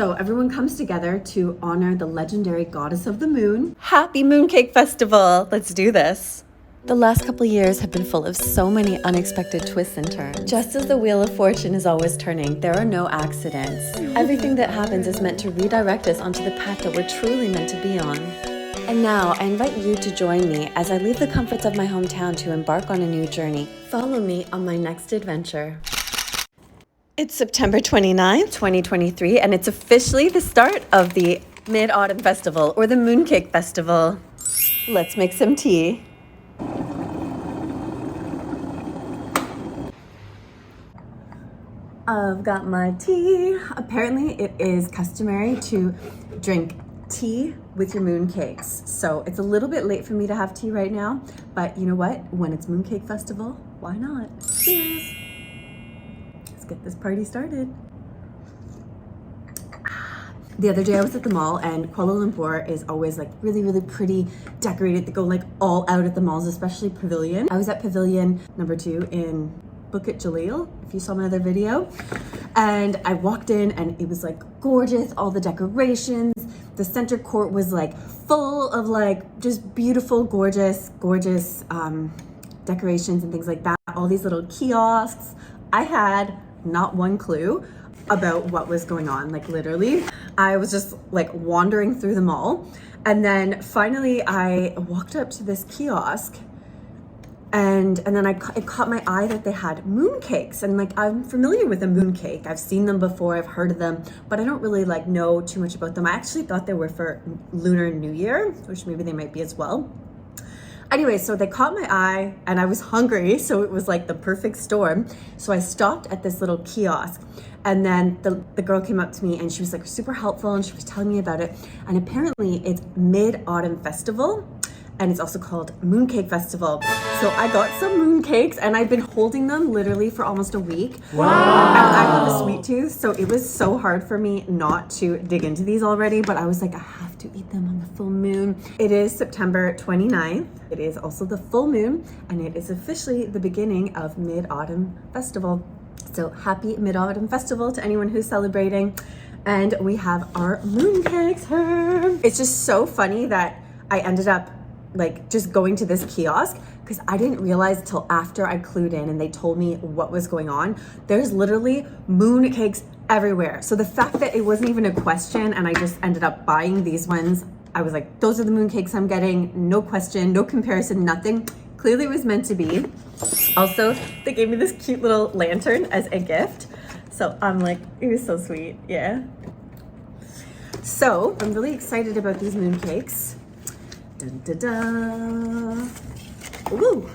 So everyone comes together to honor the legendary goddess of the moon. Happy Mooncake Festival! Let's do this. The last couple years have been full of so many unexpected twists and turns. Just as the wheel of fortune is always turning, there are no accidents. Everything that happens is meant to redirect us onto the path that we're truly meant to be on. And now I invite you to join me as I leave the comforts of my hometown to embark on a new journey. Follow me on my next adventure. It's September 29th, 2023, and it's officially the start of the Mid-Autumn Festival, or the Mooncake Festival. Let's make some tea. I've got my tea. Apparently it is customary to drink tea with your mooncakes. So it's a little bit late for me to have tea right now, but you know what? When it's Mooncake Festival, why not? Cheers. Let's get this party started. The other day I was at the mall, and Kuala Lumpur is always like really, really pretty, decorated. They go like all out at the malls, especially Pavilion. I was at Pavilion number 2 in Bukit Jalil, if you saw my other video. And I walked in and it was like gorgeous, all the decorations. The center court was like full of like just beautiful, gorgeous decorations and things like that. All these little kiosks. I had not one clue about what was going on, like literally. I was just like wandering through the mall. And then finally I walked up to this kiosk and then it caught my eye that they had mooncakes, and like I'm familiar with a mooncake. I've seen them before, I've heard of them, but I don't really like know too much about them. I actually thought they were for Lunar New Year, which maybe they might be as well. Anyway, so they caught my eye and I was hungry, so it was like the perfect storm. So I stopped at this little kiosk, and then the girl came up to me and she was like super helpful, and she was telling me about it. And apparently it's Mid-Autumn Festival, and it's also called Mooncake Festival. So I got some mooncakes and I've been holding them literally for almost a week. Wow. I have a sweet tooth, so it was so hard for me not to dig into these already, but I was like, I have to eat them on the full moon. It is September 29th. It is also the full moon, and it is officially the beginning of Mid-Autumn Festival. So happy Mid-Autumn Festival to anyone who's celebrating. And we have our mooncakes here. It's just so funny that I ended up like just going to this kiosk, because I didn't realize till after I clued in and they told me what was going on. There's literally mooncakes everywhere. So the fact that it wasn't even a question and I just ended up buying these ones, I was like, those are the mooncakes I'm getting. No question, no comparison, nothing. Clearly it was meant to be. Also, they gave me this cute little lantern as a gift. So I'm like, it was so sweet, yeah. So I'm really excited about these mooncakes. Dun, dun, dun. Ooh,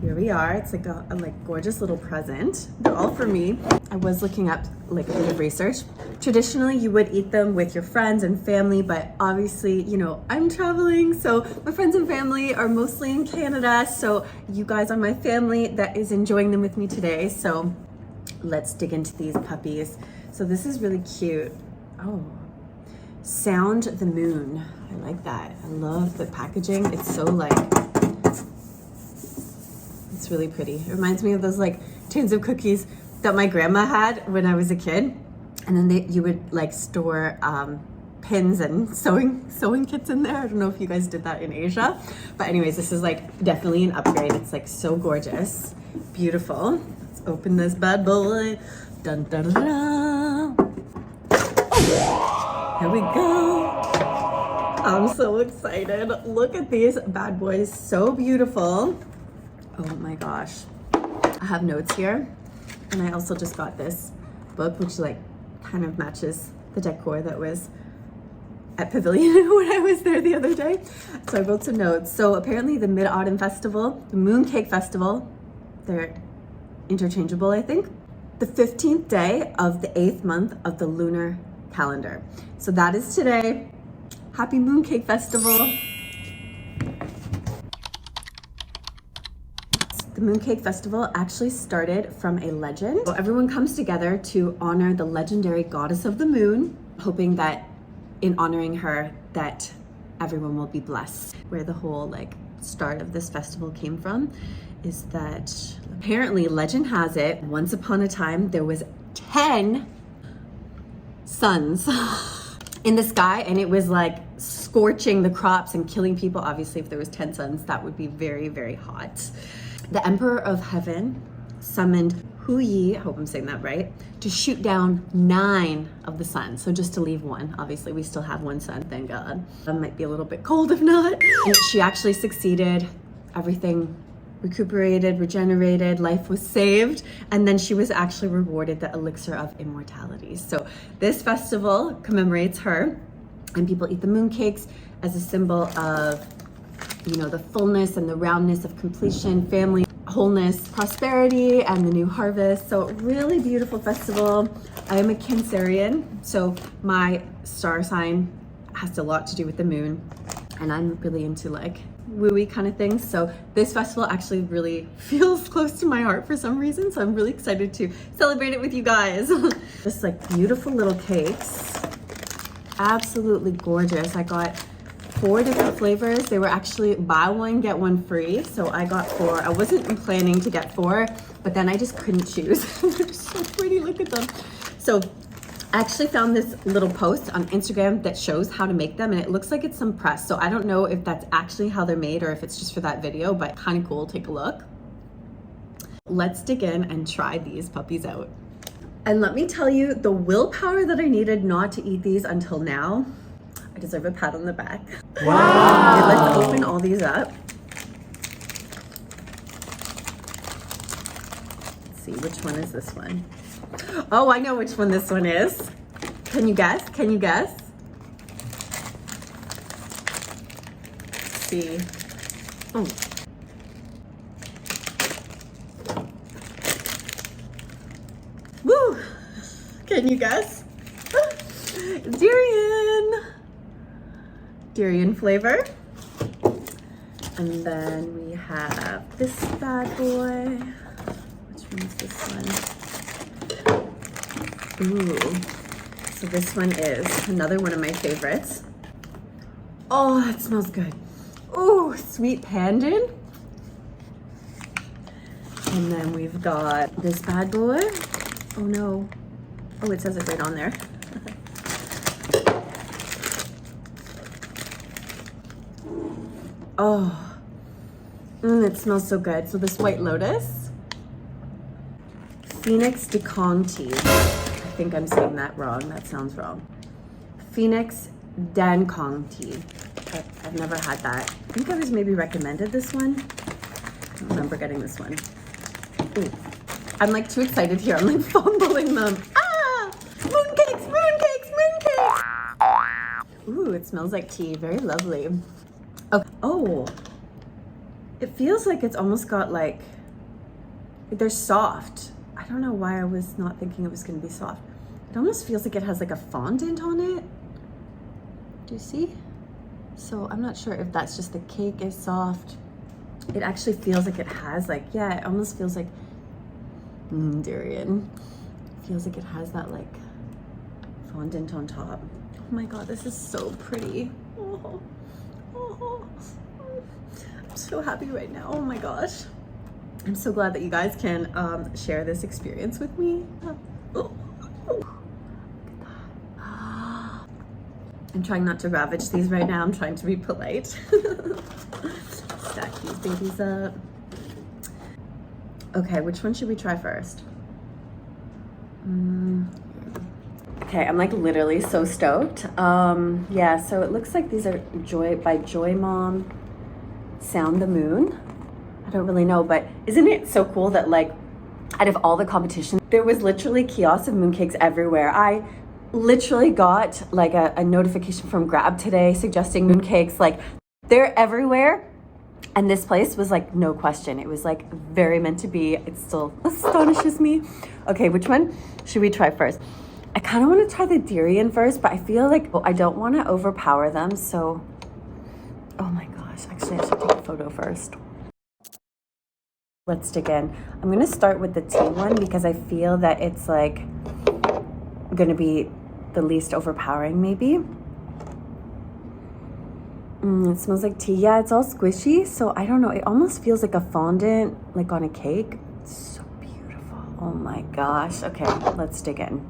here we are. It's like a gorgeous little present. They're all for me. I was looking up like a bit of research. Traditionally, you would eat them with your friends and family, but obviously, you know, I'm traveling, so my friends and family are mostly in Canada. So you guys are my family that is enjoying them with me today. So let's dig into these puppies. So this is really cute. Oh, Sound the Moon. I like that. I love the packaging. It's so like, it's really pretty. It reminds me of those like tins of cookies that my grandma had when I was a kid. And then you would like store pins and sewing kits in there. I don't know if you guys did that in Asia. But anyways, this is like definitely an upgrade. It's like so gorgeous. Beautiful. Let's open this bad boy. Dun, dun, dun, dun. Here we go. I'm so excited. Look at these bad boys. So beautiful. Oh my gosh. I have notes here. And I also just got this book, which like kind of matches the decor that was at Pavilion when I was there the other day. So I wrote some notes. So apparently the Mid-Autumn Festival, the Mooncake Festival, they're interchangeable, I think. The 15th day of the 8th month of the lunar calendar. So that is today. Happy Mooncake Festival. The Mooncake Festival actually started from a legend. So everyone comes together to honor the legendary goddess of the moon, hoping that in honoring her that everyone will be blessed. Where the whole like start of this festival came from is that apparently legend has it, once upon a time there was 10 suns in the sky, and it was like scorching the crops and killing people. Obviously, if there was 10 suns, that would be very, very hot. The Emperor of Heaven summoned Hu Yi, I hope I'm saying that right, to shoot down 9 of the suns. So just to leave 1. Obviously, we still have 1 sun, thank God. It might be a little bit cold if not. And she actually succeeded. Everything recuperated, regenerated, life was saved, and then she was actually rewarded the elixir of immortality. So this festival commemorates her, and people eat the mooncakes as a symbol of, you know, the fullness and the roundness of completion, family, wholeness, prosperity, and the new harvest. So really beautiful festival. I am a Cancerian, so my star sign has a lot to do with the moon, and I'm really into like wooey kind of things. So this festival actually really feels close to my heart for some reason. So I'm really excited to celebrate it with you guys. Just like beautiful little cakes. Absolutely gorgeous. I got 4 different flavors. They were actually buy one, get one free. So I got 4. I wasn't planning to get 4, but then I just couldn't choose. They're so pretty, look at them. So I actually found this little post on Instagram that shows how to make them, and it looks like it's some press. So I don't know if that's actually how they're made or if it's just for that video, but kind of cool. Take a look. Let's dig in and try these puppies out. And let me tell you, the willpower that I needed not to eat these until now, I deserve a pat on the back. Wow. Okay, let's open all these up. Let's see, which one is this one? Oh, I know which one this one is. Can you guess? Can you guess? Let's see. Oh. Woo! Can you guess? Durian! Durian flavor. And then we have this bad boy. Which one is this one? Ooh. So this one is another one of my favorites. Oh, it smells good. Ooh, sweet pandan. And then we've got this bad boy. Oh no. Oh, it says it right on there. Oh, it smells so good. So this White Lotus, Phoenix de Kong tea. I think I'm saying that wrong. That sounds wrong. Phoenix Dan Kong tea. I've never had that. I think I was maybe recommended this one. I don't remember getting this one. Ooh. I'm like too excited here. I'm like fumbling them. Ah! Mooncakes, mooncakes, mooncakes! Ooh, it smells like tea. Very lovely. Okay. Oh, it feels like it's almost got like, they're soft. I don't know why I was not thinking it was going to be soft. It almost feels like it has like a fondant on it. Do you see? So I'm not sure if that's just the cake is soft. It actually feels like it has like, yeah, it almost feels like durian. It feels like it has that like fondant on top. Oh my God, this is so pretty. Oh. Oh, I'm so happy right now. Oh my gosh. I'm so glad that you guys can share this experience with me. Oh. Look at that. I'm trying not to ravage these right now. I'm trying to be polite. Stack these babies up. Okay, which one should we try first? Okay, I'm like literally so stoked. Yeah, so it looks like these are by Joy Mom Sound the Moon. I don't really know, but isn't it so cool that like out of all the competition, there was literally kiosks of mooncakes everywhere. I literally got like a notification from Grab today suggesting mooncakes, like they're everywhere. And this place was like, no question. It was like very meant to be. It still astonishes me. Okay, which one should we try first? I kind of want to try the durian first, but I feel like I don't want to overpower them. So, oh my gosh, actually I should take a photo first. Let's dig in. I'm going to start with the tea one because I feel that it's like going to be the least overpowering maybe. It smells like tea. Yeah, it's all squishy. So I don't know. It almost feels like a fondant, like on a cake. It's so beautiful. Oh my gosh. Okay, let's dig in.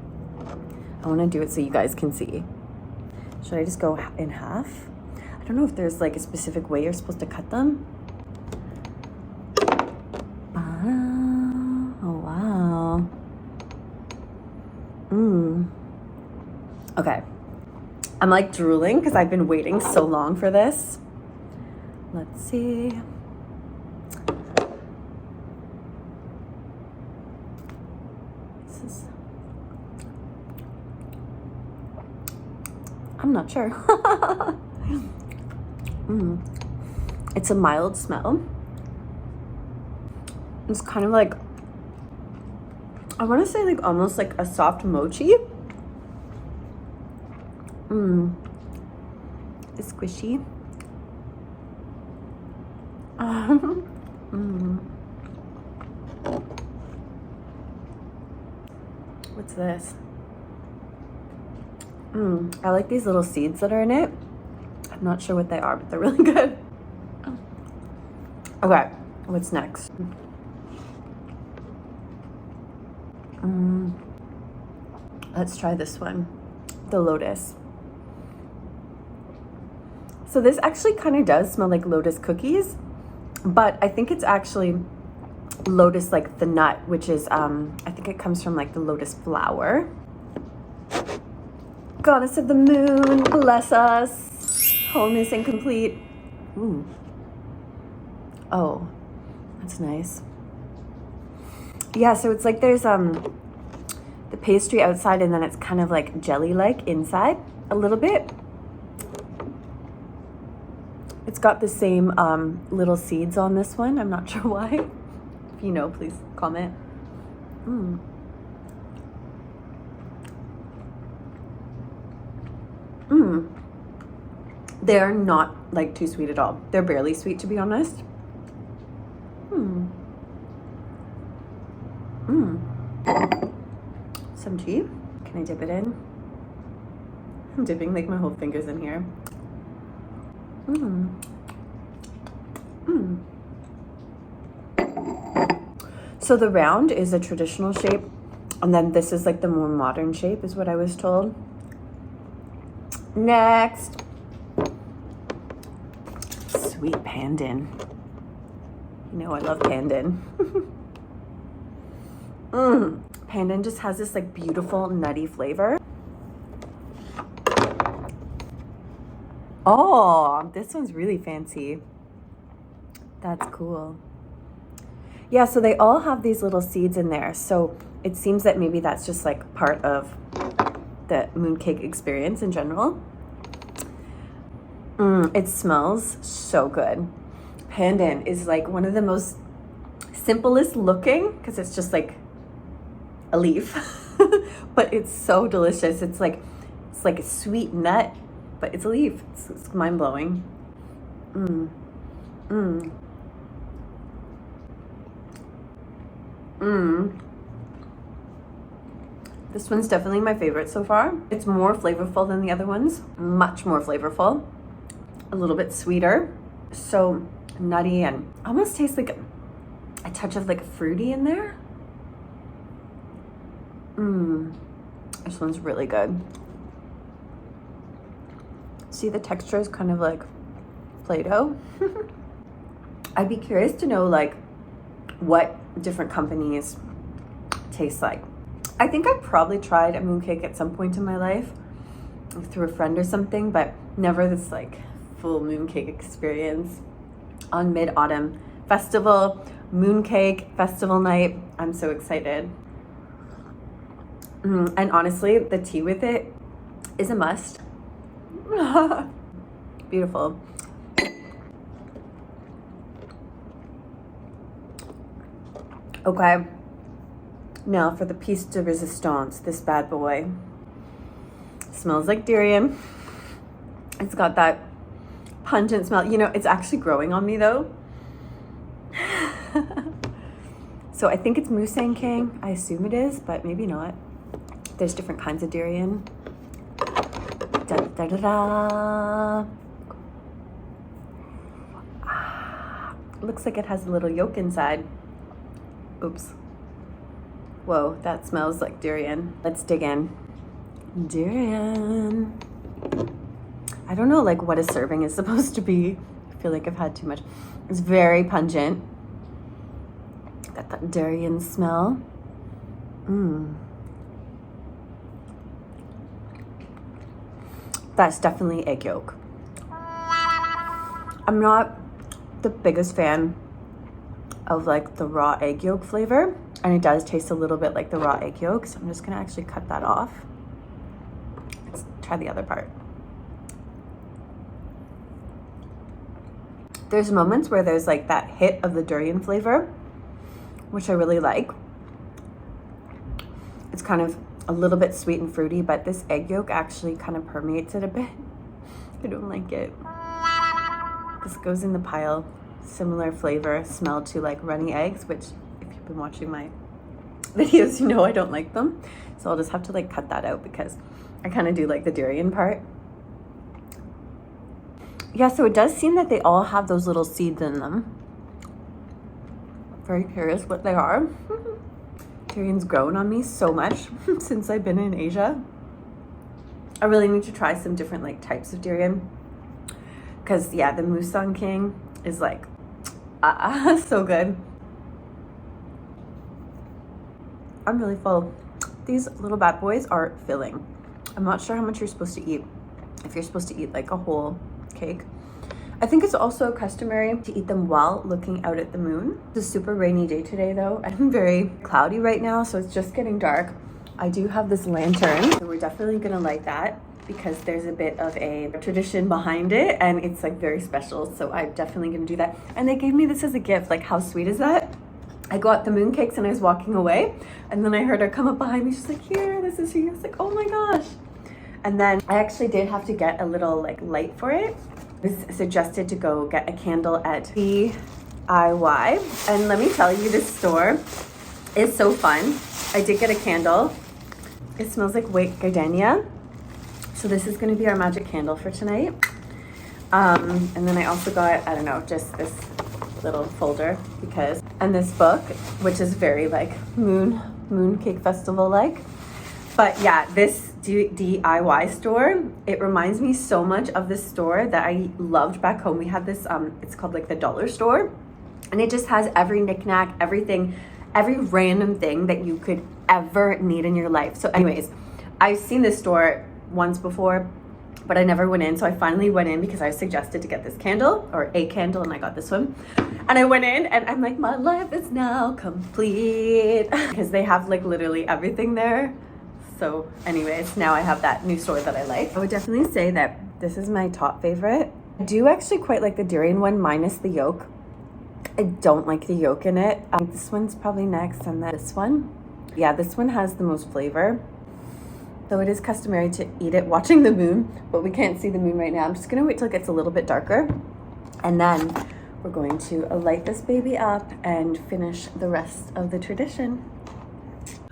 I want to do it so you guys can see. Should I just go in half? I don't know if there's like a specific way you're supposed to cut them. Oh, wow. Okay. I'm like drooling because I've been waiting so long for this. Let's see. I'm not sure. It's a mild smell. It's kind of like, I want to say like almost like a soft mochi. It's squishy. What's this? I like these little seeds that are in it. I'm not sure what they are, but they're really good. Okay, what's next? Let's try this one, the lotus. So this actually kind of does smell like lotus cookies, but I think it's actually lotus, like the nut, which is, I think it comes from like the lotus flower. Goddess of the moon, bless us. Wholeness and complete. Ooh. Oh, that's nice. Yeah, so it's like there's the pastry outside and then it's kind of like jelly-like inside a little bit. It's got the same little seeds on this one. I'm not sure why. If you know, please comment. They're not like too sweet at all. They're barely sweet, to be honest. Some tea. Can I dip it in? I'm dipping like my whole fingers in here. So the round is a traditional shape, and then this is like the more modern shape, is what I was told. Next, sweet pandan. You know I love pandan. Pandan just has this like beautiful nutty flavor. Oh, this one's really fancy. That's cool. Yeah, so they all have these little seeds in there. So it seems that maybe that's just like part of the mooncake experience in general. It smells so good. Pandan is like one of the most simplest looking because it's just like a leaf, but it's so delicious. It's like a sweet nut, but it's a leaf. It's mind blowing. This one's definitely my favorite so far. It's more flavorful than the other ones, much more flavorful, a little bit sweeter, so nutty, and almost tastes like a touch of like fruity in there. This one's really good. See, the texture is kind of like Play-Doh. I'd be curious to know like what different companies taste like. I think I've probably tried a mooncake at some point in my life through a friend or something, but never this like full mooncake experience. On Mid-Autumn Festival, mooncake festival night. I'm so excited. And honestly, the tea with it is a must. Beautiful. Okay, now for the piece de resistance, this bad boy. Smells like durian. It's got that pungent smell. You know, it's actually growing on me though. So I think it's Musang King. I assume it is, but maybe not. There's different kinds of durian. Da, da, da, da. Looks like it has a little yolk inside. Oops. Whoa, that smells like durian. Let's dig in. durian. I don't know like what a serving is supposed to be. I feel like I've had too much. It's very pungent. Got that durian smell. That's definitely egg yolk. I'm not the biggest fan of like the raw egg yolk flavor, and it does taste a little bit like the raw egg yolk, so I'm just gonna actually cut that off. Let's try the other part. There's moments where there's like that hit of the durian flavor, which I really like. It's kind of a little bit sweet and fruity, but this egg yolk actually kind of permeates it a bit. I don't like it. This goes in the pile. Similar flavor, smell to like runny eggs, which if you've been watching my videos, you know I don't like them. So I'll just have to like cut that out because I kind of do like the durian part. Yeah, so it does seem that they all have those little seeds in them. Very curious what they are. Durian's grown on me so much since I've been in Asia. I really need to try some different like types of durian. Because yeah, the Musang King is like, so good. I'm really full. These little bad boys are filling. I'm not sure how much you're supposed to eat. If you're supposed to eat like a whole cake. I think it's also customary to eat them while looking out at the moon. It's a super rainy day today though. I'm very cloudy right now, so it's just getting dark. I do have this lantern, so we're definitely gonna light that because there's a bit of a tradition behind it and it's like very special. So I'm definitely gonna do that. And they gave me this as a gift. Like how sweet is that? I got the moon cakes and I was walking away and then I heard her come up behind me. She's like, here, this is for you. I was like, oh my gosh. And then I actually did have to get a little like light for it. It was suggested to go get a candle at DIY. And let me tell you, this store is so fun. I did get a candle. It smells like white gardenia. So this is gonna be our magic candle for tonight. And then I also got, I don't know, just this little folder because, and this book, which is very like moon cake festival like. But yeah, this DIY store, it reminds me so much of this store that I loved back home. We had this, it's called like the dollar store. And it just has every knickknack, everything, every random thing that you could ever need in your life. So anyways, I've seen this store once before, but I never went in. So I finally went in because I was suggested to get this candle or a candle and I got this one. And I went in and I'm like, my life is now complete because they have like literally everything there. So anyways, now I have that new store that I like. I would definitely say that this is my top favorite. I do actually quite like the durian one minus the yolk. I don't like the yolk in it. This one's probably next and then this one. Yeah, this one has the most flavor. So it is customary to eat it watching the moon, but we can't see the moon right now. I'm just gonna wait till it gets a little bit darker. And then we're going to light this baby up and finish the rest of the tradition.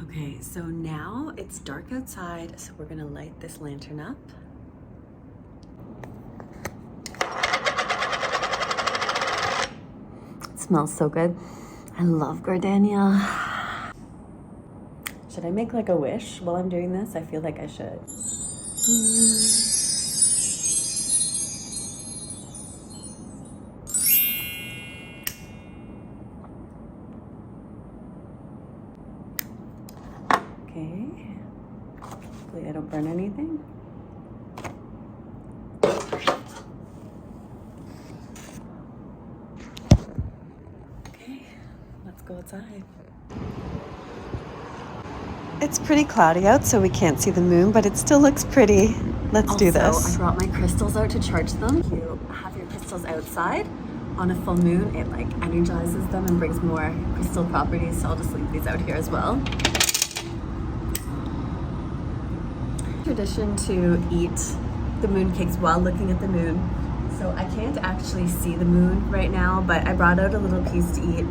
Okay, so now it's dark outside, so we're gonna light this lantern up. It smells so good. I love gardenia. Should I make like a wish while I'm doing this? I feel like I should. Okay. Hopefully I don't burn anything. Okay, let's go outside. It's pretty cloudy out, so we can't see the moon, but it still looks pretty. Let's do this. I brought my crystals out to charge them. You have your crystals outside on a full moon, it like energizes them and brings more crystal properties, so I'll just leave these out here as well. Tradition to eat the moon cakes while looking at the moon. So I can't actually see the moon right now, but I brought out a little piece to eat.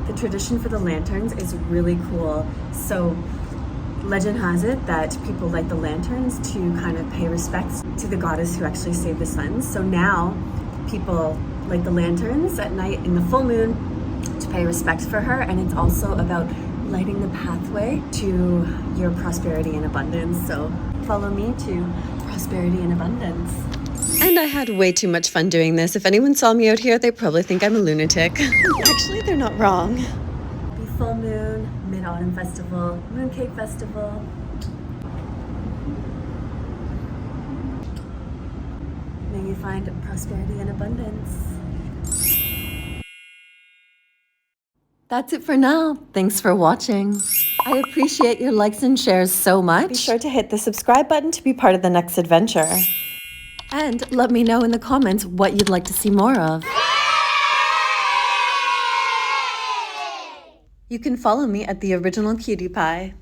The tradition for the lanterns is really cool. So legend has it that people light the lanterns to kind of pay respects to the goddess who actually saved the sun. So now people light the lanterns at night in the full moon to pay respect for her, and it's also about lighting the pathway to your prosperity and abundance. So follow me to prosperity and abundance. And I had way too much fun doing this. If anyone saw me out here, they probably think I'm a lunatic. Actually, they're not wrong. Happy full moon, Mid-Autumn Festival, Mooncake Festival. May you find prosperity and abundance. That's it for now. Thanks for watching. I appreciate your likes and shares so much. Be sure to hit the subscribe button to be part of the next adventure. And let me know in the comments what you'd like to see more of. You can follow me at The Original Cutie Pie.